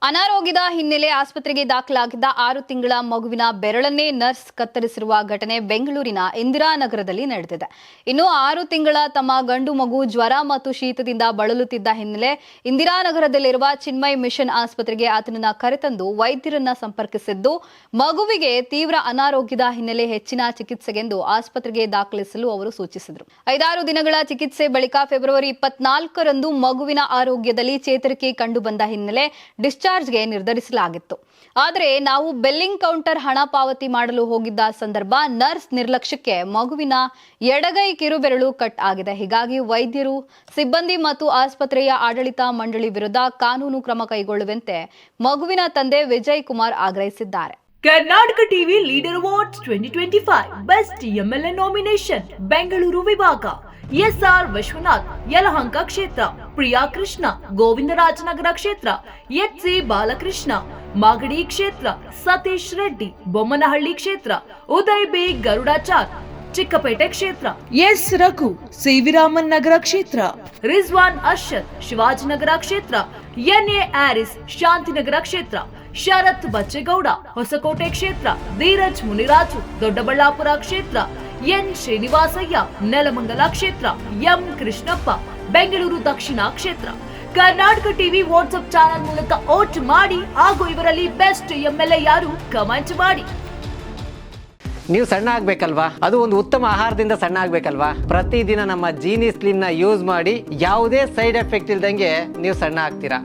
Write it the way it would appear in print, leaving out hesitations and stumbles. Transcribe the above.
ಅನಾರೋಗ್ಯದ ಹಿನ್ನೆಲೆ ಆಸ್ಪತ್ರೆಗೆ ದಾಖಲಾಗಿದ್ದ 6 ತಿಂಗಳ ಮಗುವಿನ ಬೆರಳನ್ನೇ ನರ್ಸ್ ಕತ್ತರಿಸಿರುವ ಘಟನೆ ಬೆಂಗಳೂರಿನ ಇಂದಿರಾನಗರದಲ್ಲಿ ನಡೆದಿದೆ. ಇನ್ನು 6 ತಿಂಗಳ ತಮ್ಮ ಗಂಡು ಮಗು ಜ್ವರ ಮತ್ತು ಶೀತದಿಂದ ಬಳಲುತ್ತಿದ್ದ ಹಿನ್ನೆಲೆ ಇಂದಿರಾನಗರದಲ್ಲಿರುವ ಚಿನ್ಮಯ್ ಮಿಷನ್ ಆಸ್ಪತ್ರೆಗೆ ಆತನನ್ನ ಕರೆತಂದು ವೈದ್ಯರನ್ನ ಸಂಪರ್ಕಿಸಿದ್ದು, ಮಗುವಿಗೆ ತೀವ್ರ ಅನಾರೋಗ್ಯದ ಹಿನ್ನೆಲೆ ಹೆಚ್ಚಿನ ಚಿಕಿತ್ಸೆಗೆಂದು ಆಸ್ಪತ್ರೆಗೆ ದಾಖಲಿಸಲು ಅವರು ಸೂಚಿಸಿದರು. 5-6 ದಿನಗಳ ಚಿಕಿತ್ಸೆ ಬಳಿಕ ಫೆಬ್ರವರಿ 24ರಂದು ಮಗುವಿನ ಆರೋಗ್ಯದಲ್ಲಿ ಚೇತರಿಕೆ ಕಂಡುಬಂದ ಹಿನ್ನೆಲೆ ಡಿಸ್ಚಾರ್ಜ್ಗೆ ನಿರ್ಧರಿಸಲಾಗಿತ್ತು. ಆದರೆ ನಾವು ಬೆಲ್ಲಿಂಗ್ ಕೌಂಟರ್ ಹಣ ಪಾವತಿ ಮಾಡಲು ಹೋಗಿದ್ದ ಸಂದರ್ಭ ನರ್ಸ್ ನಿರ್ಲಕ್ಷ್ಯಕ್ಕೆ ಮಗುವಿನ ಎಡಗೈ ಕಿರುಬೆರಳು ಕಟ್ ಆಗಿದೆ. ಹೀಗಾಗಿ ವೈದ್ಯರು, ಸಿಬ್ಬಂದಿ ಮತ್ತು ಆಸ್ಪತ್ರೆಯ ಆಡಳಿತ ಮಂಡಳಿ ವಿರುದ್ಧ ಕಾನೂನು ಕ್ರಮ ಕೈಗೊಳ್ಳುವಂತೆ ಮಗುವಿನ ತಂದೆ ವಿಜಯ್ ಕುಮಾರ್ ಆಗ್ರಹಿಸಿದ್ದಾರೆ. Karnataka TV leader awards 2025 best MLA nomination Bengaluru ವಿಭಾಗ ಎಸ್ಆರ್ ವಿಶ್ವನಾಥ್ ಯಲಹಂಕ ಕ್ಷೇತ್ರ, ಪ್ರಿಯಾ ಕೃಷ್ಣ ಗೋವಿಂದರಾಜನಗರ ಕ್ಷೇತ್ರ, ಎಚ್ಸಿ ಬಾಲಕೃಷ್ಣ ಮಾಗಡಿ ಕ್ಷೇತ್ರ, ಸತೀಶ್ ರೆಡ್ಡಿ ಬೊಮ್ಮನಹಳ್ಳಿ ಕ್ಷೇತ್ರ, ಉದಯ್ ಬಿ ಗರುಡಾಚಾರ್ ಚಿಕ್ಕಪೇಟೆ ಕ್ಷೇತ್ರ, ಎಸ್ ರಘು ಸಿವಿರಾಮನ್ ನಗರ ಕ್ಷೇತ್ರ, ರಿಜ್ವಾನ್ ಅರ್ಷದ್ ಶಿವಾಜಿನಗರ ಕ್ಷೇತ್ರ, ಎನ್ಎ ಆರಿಸ್ ಶಾಂತಿನಗರ ಕ್ಷೇತ್ರ, ಶರತ್ ಬಚ್ಚೇಗೌಡ ಹೊಸಕೋಟೆ ಕ್ಷೇತ್ರ, ಧೀರಜ್ ಮುನಿರಾಜು ದೊಡ್ಡಬಳ್ಳಾಪುರ ಕ್ಷೇತ್ರ, ಎನ್ ಶ್ರೀನಿವಾಸಯ್ಯ ನೆಲಮಂಗಲ ಕ್ಷೇತ್ರ, ಎಂ ಕೃಷ್ಣಪ್ಪ ಬೆಂಗಳೂರು ದಕ್ಷಿಣ ಕ್ಷೇತ್ರ. ಕರ್ನಾಟಕ ಟಿವಿ ವಾಟ್ಸ್ಆಪ್ ಚಾನೆಲ್ ಮೂಲಕ ವೋಟ್ ಮಾಡಿ ಹಾಗೂ ಇವರಲ್ಲಿ ಬೆಸ್ಟ್ ಎಂಎಲ್ಎ ಯಾರು ಕಮೆಂಟ್ ಮಾಡಿ. ನೀವು ಸಣ್ಣ ಆಗ್ಬೇಕಲ್ವಾ? ಅದು ಒಂದು ಉತ್ತಮ ಆಹಾರದಿಂದ ಸಣ್ಣ ಆಗ್ಬೇಕಲ್ವಾ? ಪ್ರತಿದಿನ ನಮ್ಮ ಜೀನಿ ಸ್ಲಿಮ್ ನ ಯೂಸ್ ಮಾಡಿ ಯಾವುದೇ ಸೈಡ್ ಎಫೆಕ್ಟ್ ಇಲ್ದಂಗೆ ನೀವು ಸಣ್ಣ ಆಗ್ತೀರಾ.